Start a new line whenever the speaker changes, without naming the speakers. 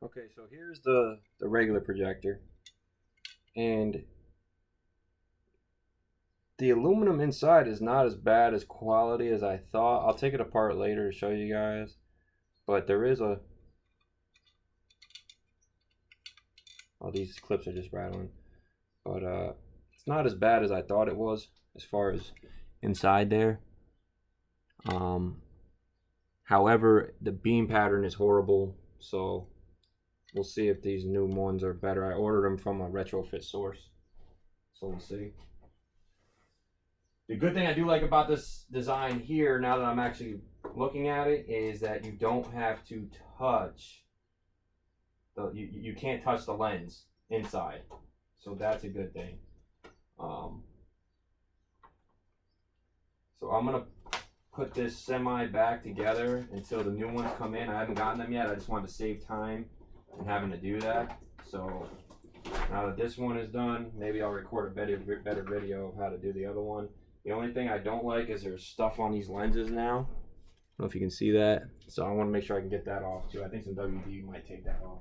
Okay, so here's the regular projector, and the aluminum inside is not as bad as quality as I thought. I'll take it apart later to show you guys, but there is a... Oh, these clips are just rattling. But it's not as bad as I thought it was as far as inside there. However, the beam pattern is horrible, so we'll see if these new ones are better. I ordered them from a retrofit source, so we'll see. The good thing I do like about this design here, now that I'm actually looking at it, is that you don't have to touch you can't touch the lens inside, so that's a good thing. So I'm gonna put this semi back together until the new ones come in. I haven't gotten them yet. I just wanted to save time and having to do that. So now that this one is done, maybe I'll record a better video of how to do the other one. The only thing I don't like is there's stuff on these lenses now. I don't know if you can see that. So I want to make sure I can get that off too. I think some WD might take that off.